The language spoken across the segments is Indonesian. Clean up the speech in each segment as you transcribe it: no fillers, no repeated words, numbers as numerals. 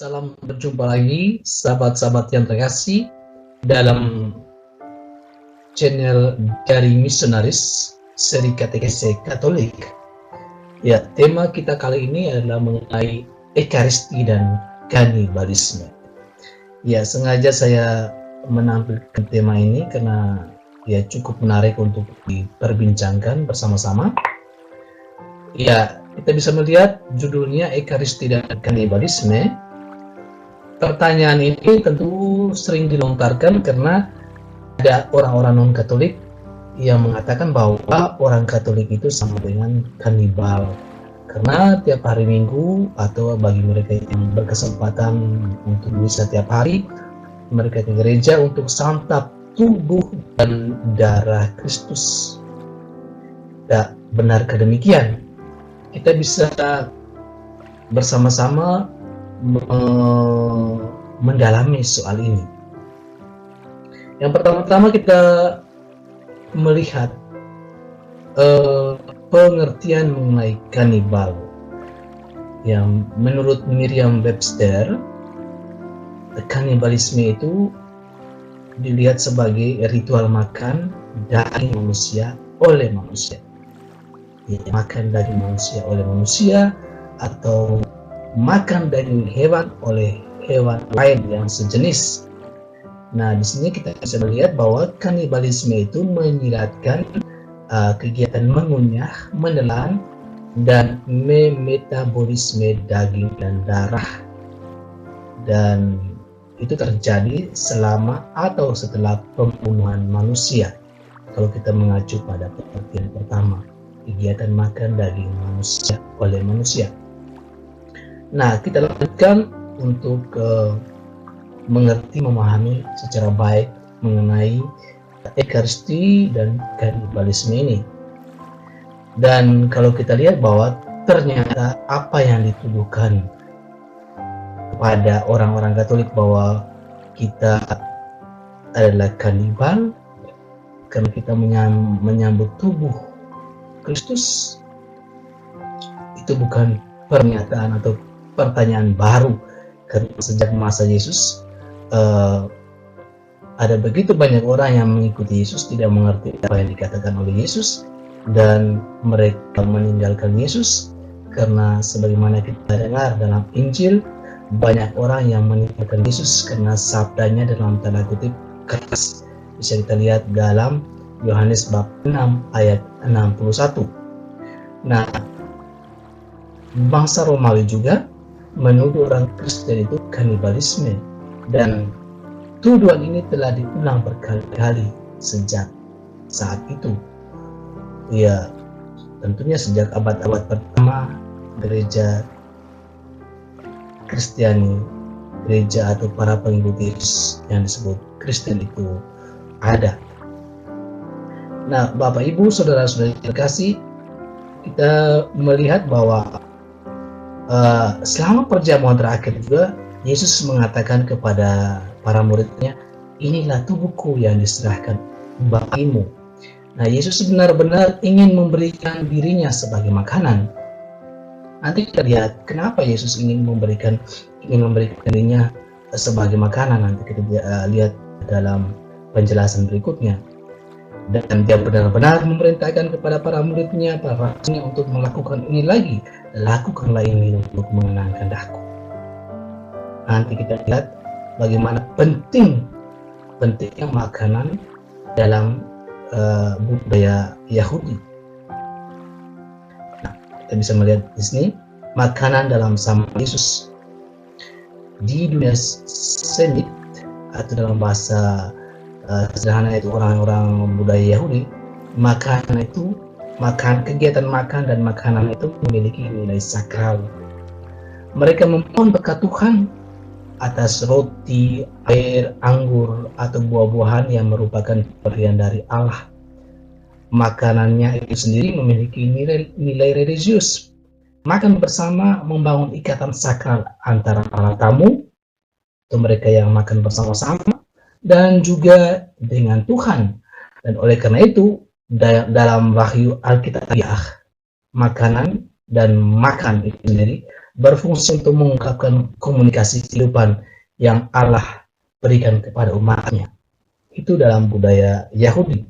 Salam berjumpa lagi sahabat-sahabat yang terkasih dalam channel dari Misionaris seri Katekese Katolik. Ya, tema kita kali ini adalah mengenai Ekaristi dan kanibalisme. Ya, sengaja saya menampilkan tema ini karena ya cukup menarik untuk diperbincangkan bersama-sama. Ya, kita bisa melihat judulnya Ekaristi dan kanibalisme. Pertanyaan ini tentu sering dilontarkan karena ada orang-orang non-Katolik yang mengatakan bahwa orang Katolik itu sama dengan kanibal, karena tiap hari Minggu atau bagi mereka yang berkesempatan untuk bisa tiap hari mereka ke gereja untuk santap tubuh dan darah Kristus. Ya, benarkah demikian? Kita bisa bersama-sama mendalami soal ini. Yang pertama-tama kita melihat pengertian mengenai kanibal, yang menurut Merriam-Webster, kanibalisme itu dilihat sebagai ritual makan daging manusia oleh manusia. Ya, makan daging manusia oleh manusia atau makan daging hewan oleh hewan lain yang sejenis. Nah, di sini kita bisa melihat bahwa kanibalisme itu menyiratkan kegiatan mengunyah, menelan, dan memetabolisme daging dan darah. Dan itu terjadi selama atau setelah pembunuhan manusia. Kalau kita mengacu pada pengertian pertama, kegiatan makan daging manusia oleh manusia. Nah, kita lanjutkan untuk mengerti, memahami secara baik mengenai Ekaristi dan kanibalisme ini. Dan kalau kita lihat bahwa ternyata apa yang dituduhkan kepada orang-orang Katolik bahwa kita adalah kanibal karena kita menyambut tubuh Kristus, itu bukan pernyataan atau pertanyaan baru, karena sejak masa Yesus ada begitu banyak orang yang mengikuti Yesus, tidak mengerti apa yang dikatakan oleh Yesus, dan mereka meninggalkan Yesus karena sebagaimana kita dengar dalam Injil, banyak orang yang meninggalkan Yesus karena sabdanya dalam tanda kutip keras. Bisa kita lihat dalam Yohanes bab 6 ayat 61. Nah, bangsa Romawi juga menuduh orang Kristen itu kanibalisme, dan tuduhan ini telah diulang berkali-kali sejak saat itu. Ya, tentunya sejak abad-abad pertama gereja Kristiani, gereja atau para pengikut Yesus yang disebut Kristen itu ada. Nah, Bapak Ibu, saudara-saudari terkasih, kita melihat bahwa selama perjamuan terakhir juga Yesus mengatakan kepada para muridnya, inilah tubuhku yang diserahkan bagimu. Nah, Yesus benar-benar ingin memberikan dirinya sebagai makanan. Nanti kita lihat kenapa Yesus ingin memberikan dirinya sebagai makanan. Nanti kita lihat dalam penjelasan berikutnya. Dan dia benar-benar memerintahkan kepada para muridnya, para rasulnya untuk melakukan ini lagi. Lakukanlah ini untuk mengenangkan daku. Nanti kita lihat bagaimana pentingnya makanan dalam budaya Yahudi. Nah, kita bisa melihat di sini makanan dalam zaman Yesus di dunia Semit atau dalam bahasa sederhana itu orang-orang budaya Yahudi, kegiatan makan dan makanan itu memiliki nilai sakral. Mereka memohon berkat Tuhan atas roti, air, anggur, atau buah-buahan yang merupakan pemberian dari Allah. Makanannya itu sendiri memiliki nilai religius. Makan bersama membangun ikatan sakral antara para tamu atau mereka yang makan bersama-sama dan juga dengan Tuhan. Dan oleh karena itu dalam Wahyu Alkitabiah, makanan dan makan itu sendiri berfungsi untuk mengungkapkan komunikasi kehidupan yang Allah berikan kepada umatnya. Itu dalam budaya Yahudi.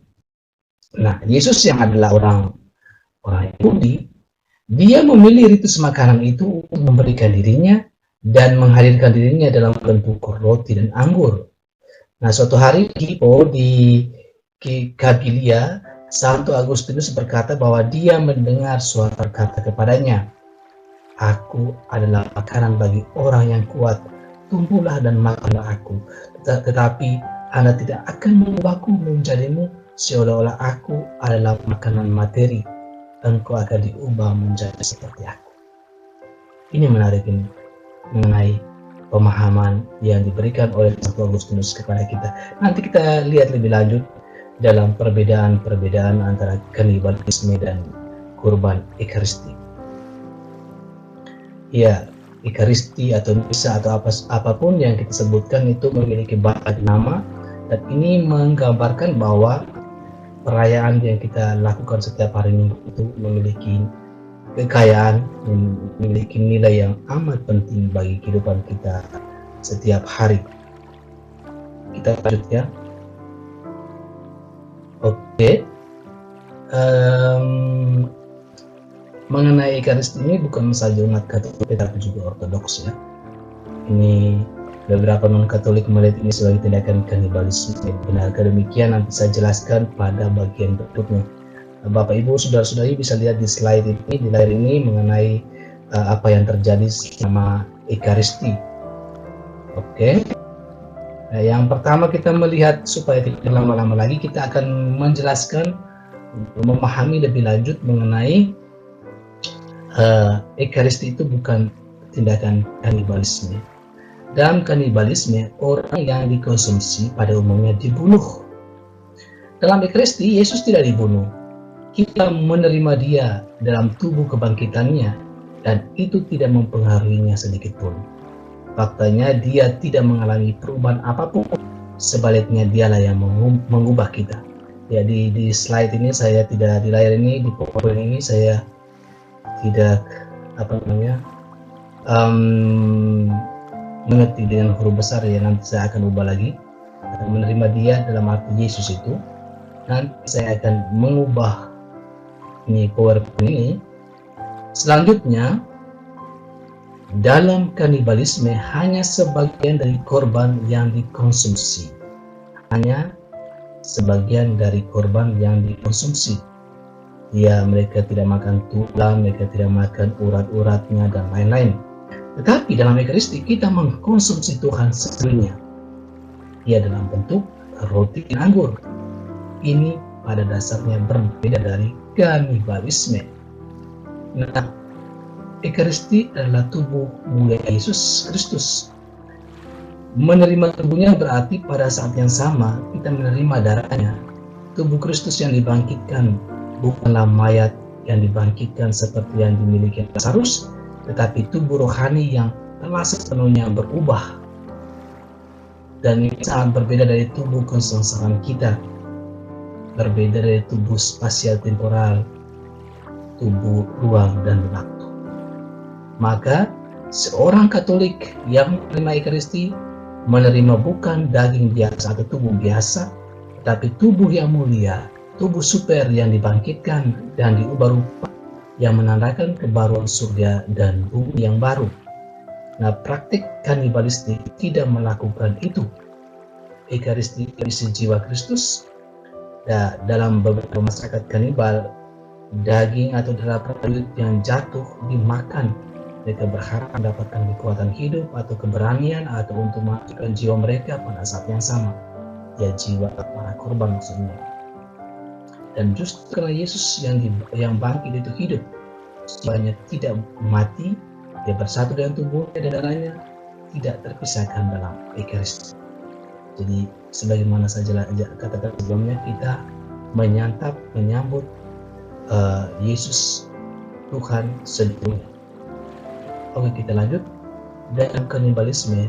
Nah, Yesus yang adalah orang Yahudi, dia memilih ritus makanan itu untuk memberikan dirinya dan menghadirkan dirinya dalam bentuk roti dan anggur. Nah, suatu hari Hippo di Kabilia, Santo Agustinus berkata bahwa dia mendengar suara berkata kepadanya, "Aku adalah makanan bagi orang yang kuat, tumbuhlah dan makanlah aku. Tetapi Anda tidak akan mengubahku menjadimu seolah-olah aku adalah makanan materi. Engkau akan diubah menjadi seperti aku." Ini menarik ini, mengenai pemahaman yang diberikan oleh Santo Agustinus kepada kita. Nanti kita lihat lebih lanjut dalam perbedaan antara kanibalisme dan kurban Ekaristi. Ya, Ekaristi atau misa atau apapun yang kita sebutkan itu memiliki banyak nama, dan ini menggambarkan bahwa perayaan yang kita lakukan setiap hari Minggu itu memiliki kekayaan, memiliki nilai yang amat penting bagi kehidupan kita setiap hari. Kita lanjut ya. Oke. Mengenai Ekaristi ini bukan saja umat Katolik tetapi juga Ortodoks ya. Ini beberapa non-Katolik melihat ini sebagai tindakan kanibalisme. Benarkah demikian? Nanti saya jelaskan pada bagian berikutnya. Bapak Ibu saudara-saudari bisa lihat di slide ini, di layar ini, mengenai apa yang terjadi selama Ekaristi. Oke. Nah, yang pertama kita melihat supaya tidak lama-lama lagi, kita akan menjelaskan, memahami lebih lanjut mengenai Ekaristi itu bukan tindakan kanibalisme. Dalam kanibalisme, orang yang dikonsumsi pada umumnya dibunuh. Dalam Ekaristi, Yesus tidak dibunuh. Kita menerima dia dalam tubuh kebangkitannya, dan itu tidak mempengaruhinya sedikit pun. Faktanya dia tidak mengalami perubahan apapun, sebaliknya dialah yang mengubah kita. Ya, di slide ini saya tidak, di layar ini, di PowerPoint ini saya tidak mengerti dengan huruf besar ya, nanti saya akan ubah lagi. Menerima dia dalam arti Yesus itu, nanti saya akan mengubah ini PowerPoint ini. Selanjutnya, dalam kanibalisme hanya sebagian dari korban yang dikonsumsi. Hanya sebagian dari korban yang dikonsumsi. Ya, mereka tidak makan tulang, mereka tidak makan urat-uratnya dan lain-lain. Tetapi dalam Ekaristi kita mengkonsumsi Tuhan sepenuhnya. Ya, dalam bentuk roti dan anggur. Ini pada dasarnya berbeda dari kanibalisme. Nah, Ekaristi adalah tubuh mulia Yesus Kristus. Menerima tubuhnya berarti pada saat yang sama kita menerima darahnya. Tubuh Kristus yang dibangkitkan bukanlah mayat yang dibangkitkan seperti yang dimiliki Lazarus, tetapi tubuh rohani yang telah sepenuhnya berubah. Dan ini sangat berbeda dari tubuh kesengsaraan kita. Berbeda dari tubuh spasial temporal, tubuh ruang dan waktu. Maka seorang Katolik yang menerima Ekaristi menerima bukan daging biasa atau tubuh biasa, tetapi tubuh yang mulia, tubuh super yang dibangkitkan dan diubah rupa, yang menandakan kebaruan surga dan bumi yang baru. Nah, praktik kanibalistik tidak melakukan itu. Ekaristi berisi jiwa Kristus. Dalam beberapa masyarakat kanibal, daging atau darah prajurit yang jatuh dimakan. Mereka berharap mendapatkan kekuatan hidup atau keberanian atau untuk memastikan jiwa mereka pada saat yang sama. Ya, jiwa para korban maksudnya. Dan justru karena Yesus yang bangkit itu hidup, jiwanya tidak mati, dia bersatu dengan tubuhnya dan darahnya, tidak terpisahkan dalam Ekaristi. Jadi sebagaimana saja katakan sebelumnya, kita menyambut Yesus Tuhan sedunia. Oke, kita lanjut. Dalam kanibalisme,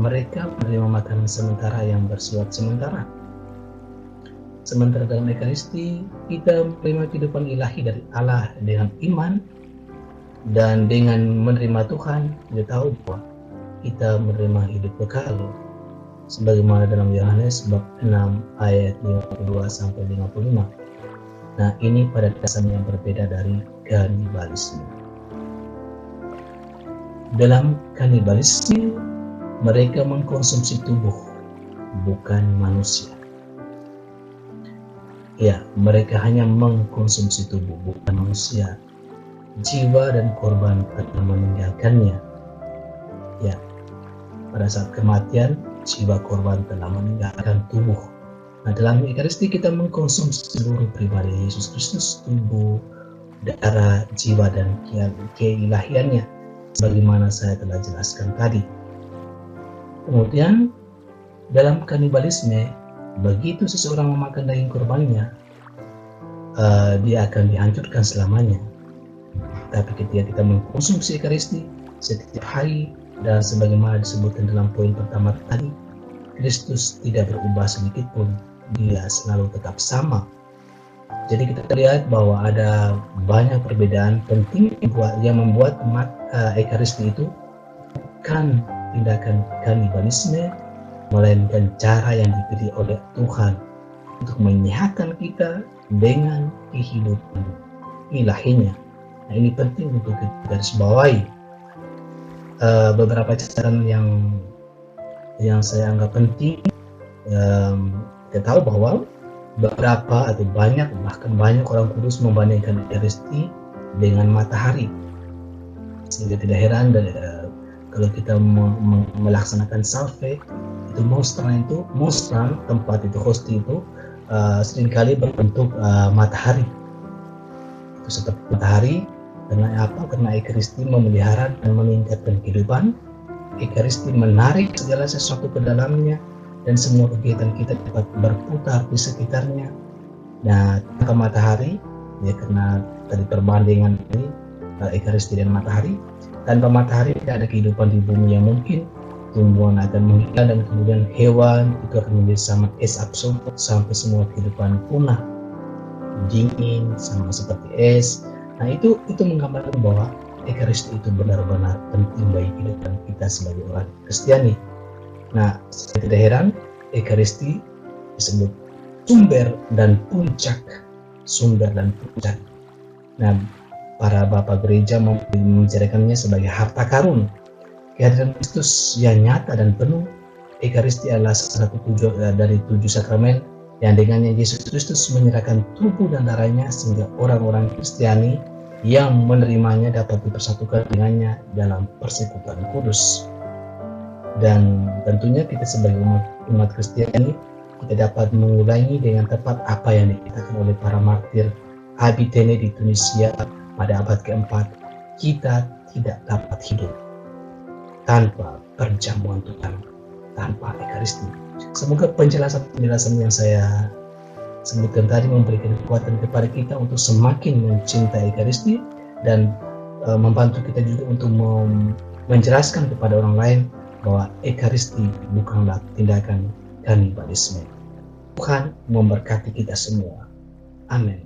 mereka menerima makanan sementara yang bersifat sementara. Sementara dalam Ekaristi, kita menerima kehidupan ilahi dari Allah dengan iman Dan dengan menerima Tuhan, kita tahu bahwa kita menerima hidup kekal. Sebagaimana dalam Yohanes bab 6 ayat 52 sampai 55. Nah, ini pada dasarnya berbeda dari kanibalisme. Dalam kanibalisme, mereka mengkonsumsi tubuh, bukan manusia. Ya, mereka hanya mengkonsumsi tubuh, bukan manusia. Jiwa dan korban telah meninggalkannya. Ya, pada saat kematian, jiwa korban telah meninggalkan tubuh. Nah, dalam Ekaristi kita mengkonsumsi seluruh pribadi Yesus Kristus, tubuh, darah, jiwa, dan keilahiannya, sebagaimana saya telah jelaskan tadi. Kemudian, dalam kanibalisme, begitu seseorang memakan daging korbannya, dia akan dihancurkan selamanya. Tapi ketika kita mengkonsumsi Ekaristi setiap hari, dan sebagaimana disebutkan dalam poin pertama tadi, Kristus tidak berubah sedikit pun, dia selalu tetap sama. Jadi kita lihat bahwa ada banyak perbedaan penting yang membuat Ekaristi itu bukan tindakan kanibalisme, melainkan cara yang dipilih oleh Tuhan untuk menyehatkan kita dengan kehidupan ilahinya. Nah, ini penting untuk kita garis bawahi. Beberapa catatan yang saya anggap penting. Kita tahu bahwa beberapa atau bahkan banyak orang kudus membandingkan Ekaristi dengan matahari, sehingga tidak heran kalau kita melaksanakan salve itu monstran tempat itu hosti itu seringkali berbentuk matahari. Itu seperti matahari. Karena apa? Karena Ekaristi memelihara dan meningkatkan kehidupan. Ekaristi menarik segala sesuatu ke dalamnya, dan semua kegiatan kita dapat berputar di sekitarnya. Nah, tanpa matahari, ya karena tadi perbandingan ini Ekaristi dan matahari, tanpa matahari tidak ada kehidupan di bumi yang mungkin. Tumbuhan akan menghilang, dan kemudian hewan itu akan menjadi sama es absolut sampai semua kehidupan punah, dingin sama seperti es. Nah, itu menggambarkan bahwa Ekaristi itu benar-benar penting bagi kehidupan kita sebagai orang Kristiani. Nah, saya tidak heran Ekaristi disebut sumber dan puncak. Nah, para bapak gereja menjadikannya sebagai harta karun. Kehadiran Kristus yang nyata dan penuh. Ekaristi adalah salah satu dari 7 sakramen yang dengannya Yesus Kristus menyerahkan tubuh dan darahnya, sehingga orang-orang Kristiani yang menerimanya dapat dipersatukan dengannya dalam persekutuan kudus. Dan tentunya kita sebagai umat Kristiani, kita dapat mengulangi dengan tepat apa yang dikatakan oleh para martir Abitene di Tunisia pada abad keempat. Kita tidak dapat hidup tanpa perjamuan Tuhan, tanpa Ekaristi. Semoga penjelasan yang saya sebutkan tadi memberikan kekuatan kepada kita untuk semakin mencintai Ekaristi, dan membantu kita juga untuk menjelaskan kepada orang lain bahwa Ekaristi bukanlah tindakan kanibalisme. Tuhan memberkati kita semua. Amin.